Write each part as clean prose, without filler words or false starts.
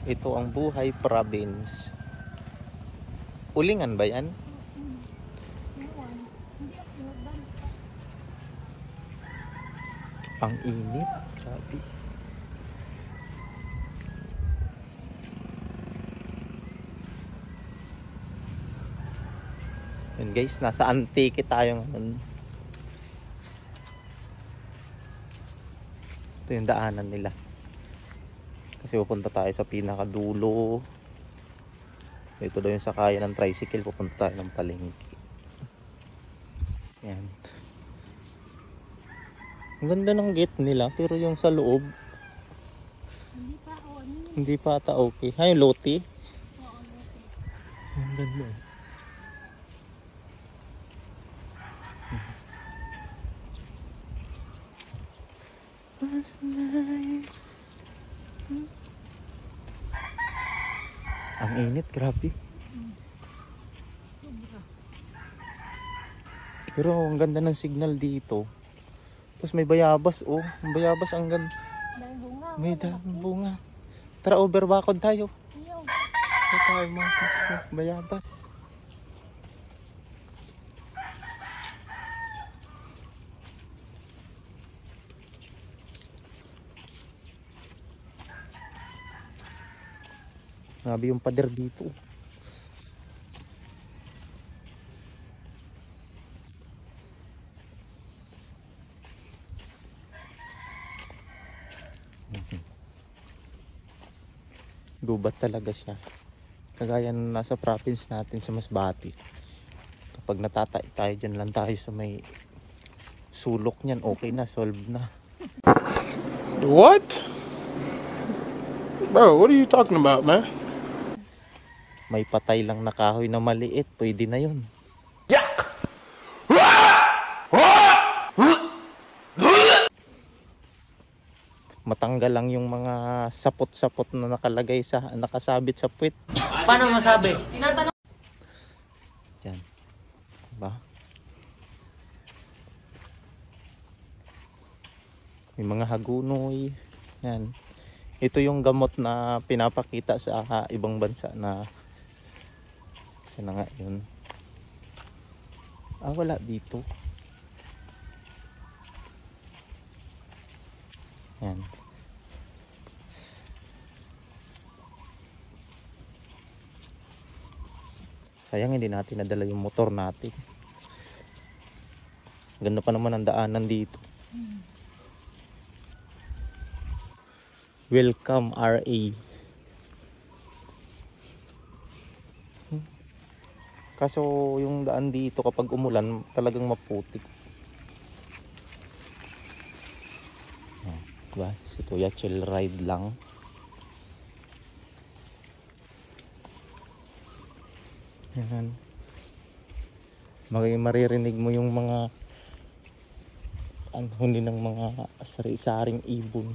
Ito ang Buhay Province. Ulingan ba yan? Ang init. Grabe. Yan guys, nasa Antique tayo ngayon. Ito yung daanan nila. Kasi pupunta tayo sa pinakadulo. Ito daw yung sakayan ng tricycle. Pupunta tayo ng palengke. Yan. Ang ganda ng gate nila. Pero yung sa loob hindi pa ata okay. Ay, loti. Ang ganda. Last night. Ang init, grabe. Pero ang ganda ng signal dito. Tapos may bayabas, oh. Ang bayabas ang ganda. May bunga. Tara, overbakod tayo. Ito tayo mga bayabas. Grabe yung pader dito. Gubat talaga siya. Kagaya ng nasa province natin sa Masbate. Kapag natatay tayo dyan lang tayo sa may sulok niyan, okay na, solve na. What? Bro, what are you talking about, man? May patay lang na kahoy na maliit, pwede na yun. Yuck! Matanggal lang yung mga sapot-sapot na nakalagay sa nakasabit sa puwit. Paano masabi? Yan. Diba? May mga hagunoy. Yan. Ito yung gamot na pinapakita sa ibang bansa na sana nga yun. Wala dito. Yan. Sayang hindi natin nadala yung motor natin. Ganda pa naman ang daanan dito. Welcome RA. Kaso yung daan dito kapag umulan talagang maputik. Diba? Si Kuya chill ride lang. Yan. Maririnig mo yung mga huni ng mga sari-saring ibon.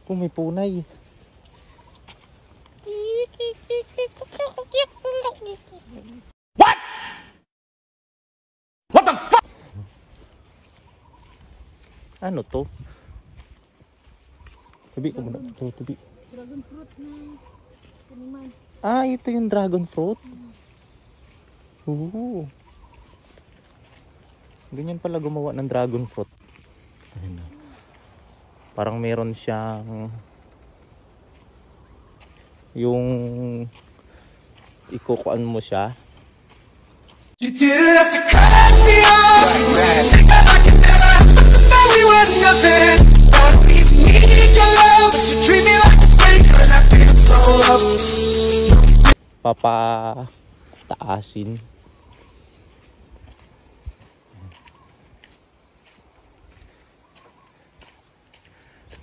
Kung may punay. What? What the fuck? Ano to? Tabi ko muna. Tabi. Dragon fruit na taniman. Ito yung dragon fruit. Oo. Ganyan pala gumawa ng dragon fruit. Ayun na. Parang meron siyang yung ikukuan mo siya. You didn't have to cut me off. I can never know we were nothing. I don't even need your love, but you treat me like a stranger, and I feel so loved. Papataasin.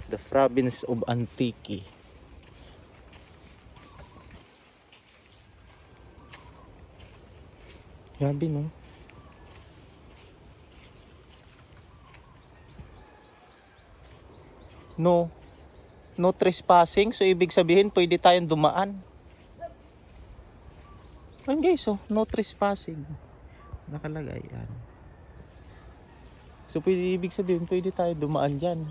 The province of Antique. Grabe no. No trespassing, so ibig sabihin pwede tayong dumaan. Ayun guys, no trespassing. Nakalagay yan. So ibig sabihin pwede tayo dumaan dyan.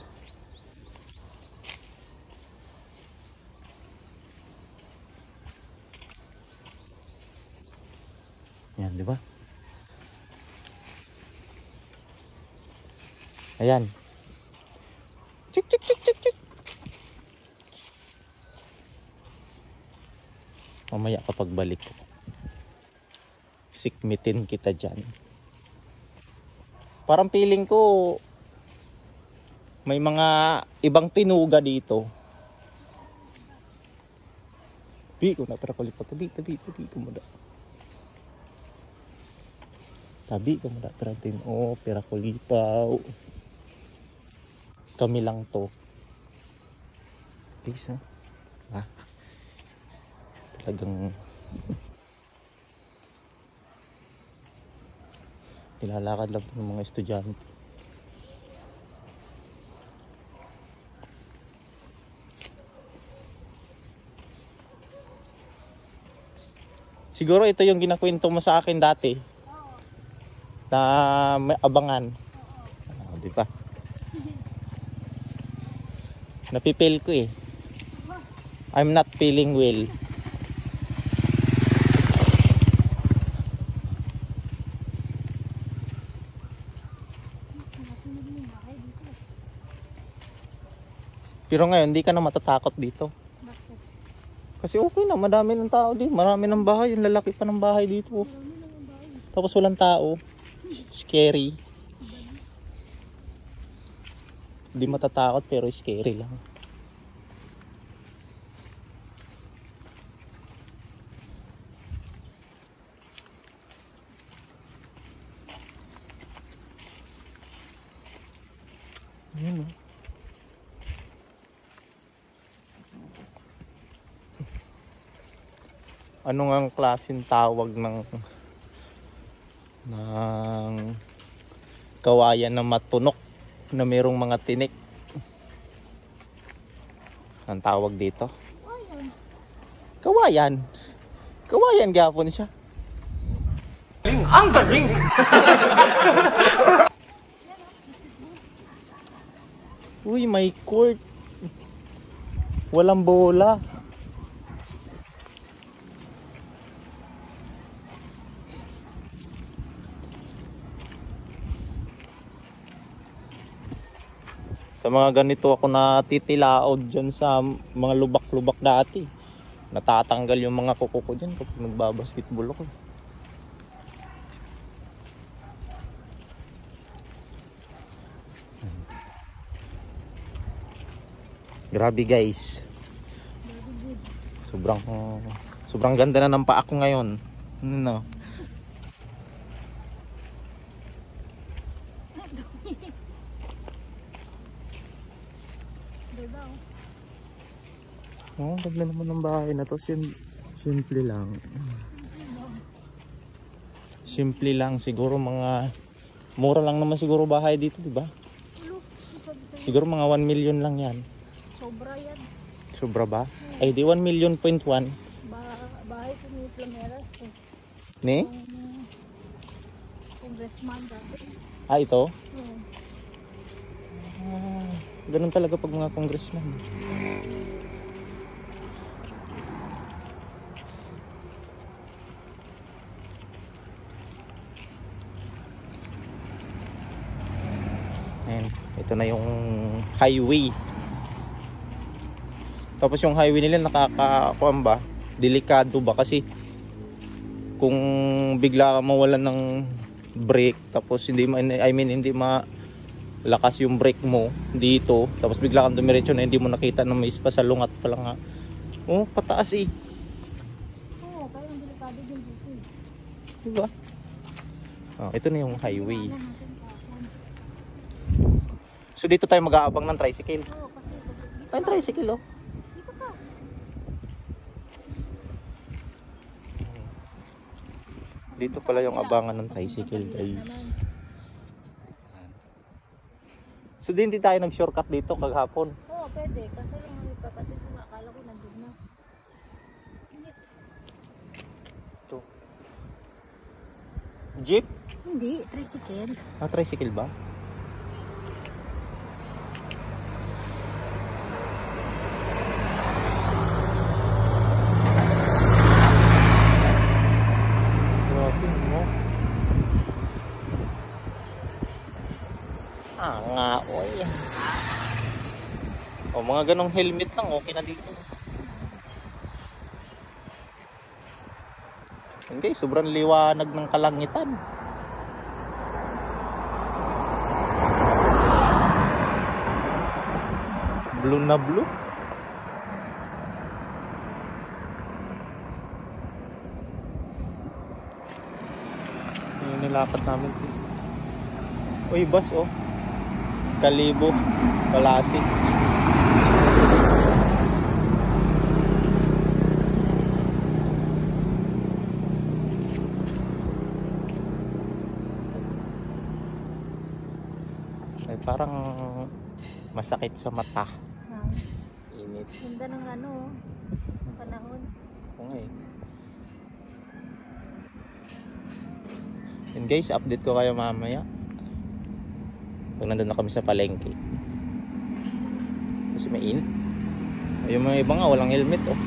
Ayan. Chik, chik, chik, chik, chik. Mamaya kapag balik ko, sikmitin kita dyan. Parang feeling ko may mga ibang tinuga dito. Tabi ko na, pero kulit pa. Tabi ko mo da. Tabi ko mo da, pero pera kulipaw. Kami lang to. Peace, ha? Talagang nilalakad lang ng mga estudyante. Siguro ito yung ginakwento mo sa akin dati na may abangan. Di ba? Napipil ko eh. I'm not feeling well. Pero ngayon, hindi ka na matatakot dito. Kasi okay na, madami ng tao dito. Marami ng bahay, yung lalaki pa ng bahay dito. Tapos walang tao. Scary. Hindi matatakot pero scary lang. Ayan, oh. Ano nga ang klaseng tawag ng kawayan na matunok na mayroong mga tinik? Ang tawag dito? Kawayan. Kawayan gapon siya. Ang galing! Uy, may court. Walang bola. Sa mga ganito ako natitilaod dyan sa mga lubak-lubak dati. Natatanggal yung mga kuko ko dyan kapag nagbabasketball ako. Grabe guys. Sobrang ganda na ng paa ko ngayon. No. Oh, ganda naman ng bahay na to. Simple lang. Simple lang. Siguro mga mura lang naman siguro bahay dito, di ba? Siguro mga 1 million lang yan. Sobra yan. Sobra ba? Ay, di 1 million point 1. Bahay ko ni Plameras. Ni? Congressman dati. Ah, ito? Hmm. Ah, ganun talaga pag mga congressman. Ayan, ito na yung highway. Tapos yung highway nila nakakakuan ba? Delikado ba? Kasi kung bigla ka mawalan ng brake tapos hindi hindi malakas yung brake mo dito tapos bigla kang dumiretso na hindi mo nakita na may ispa sa lungat pa lang nga. Oh, pataas eh. Oo, kaya ang delikado din dito eh. Diba? Oh, ito na yung highway. So dito tayo mag-aabang ng tricycle. Oo, kasi dito Ay, tricycle oh. ka. Dito pala yung abangan ng tricycle guys. So hindi tayo nag-shortcut dito kagahapon. Oo, pwede. Kasi lang ipapatid ko, akala ko nandun na. Hindi. Ito. Jeep? Hindi, tricycle. Ah, tricycle ba? Grabe, no? Nga, oy. O, mga ganong helmet lang, okay na dito. Hindi, sobrang liwanag ng kalangitan. Blue na blue. Yung nilakad namin. Uy, bus oh. Kalibo. Palasi. Ay, parang masakit sa mata. Init. Ganda ng ano, panahon. Oo nga eh. Yun guys, update ko kayo mamaya. Pag nandun na kami sa palengke. Kasi may in. Yung mga iba nga, walang helmet oh.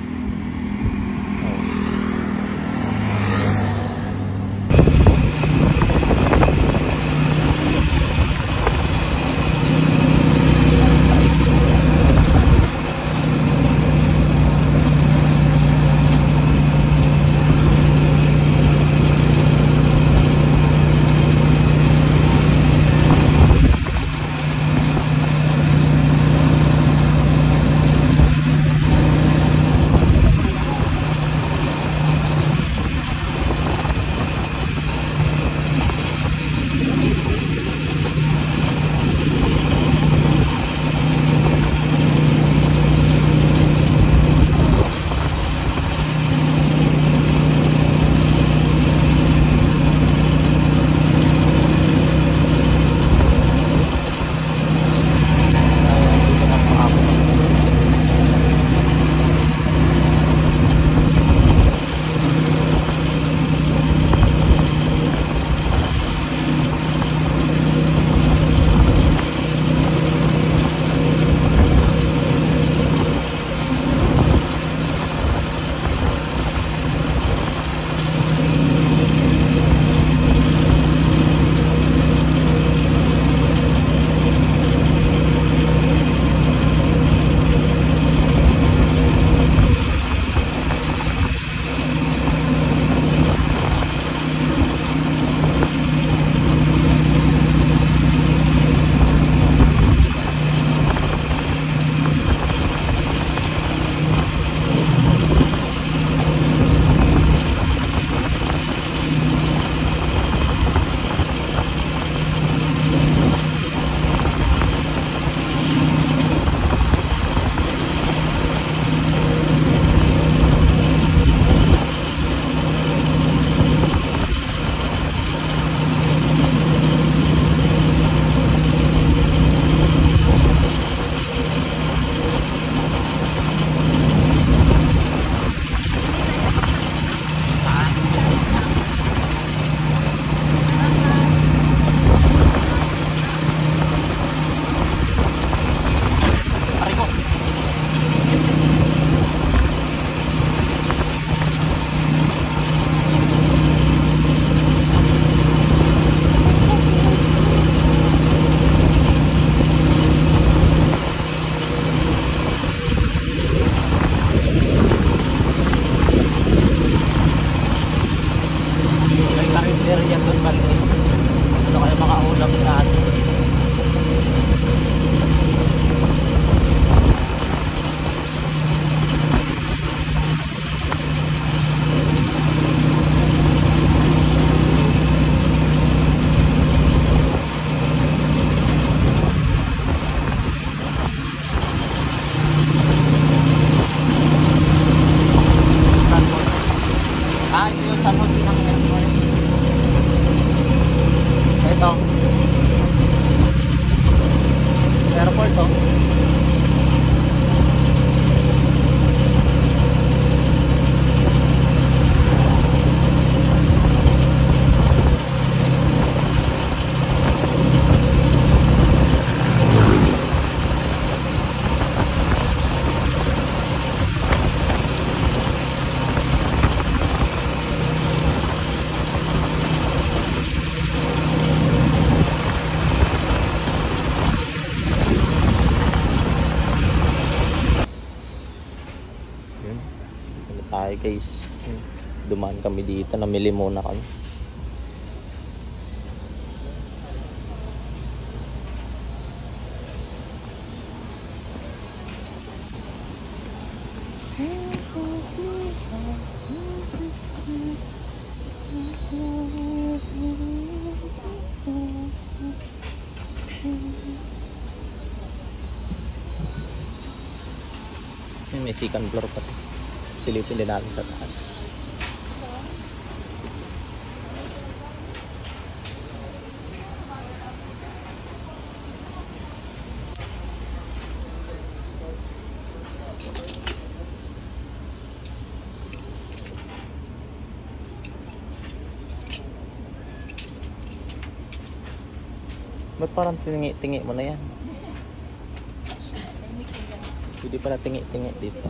staircase. Dumaan kami dito, namili muna kami. May second floor pa to. Silipin din natin sa taas. Ba't parang tingi-tingi mo na yan? Hindi pala tingi-tingi dito.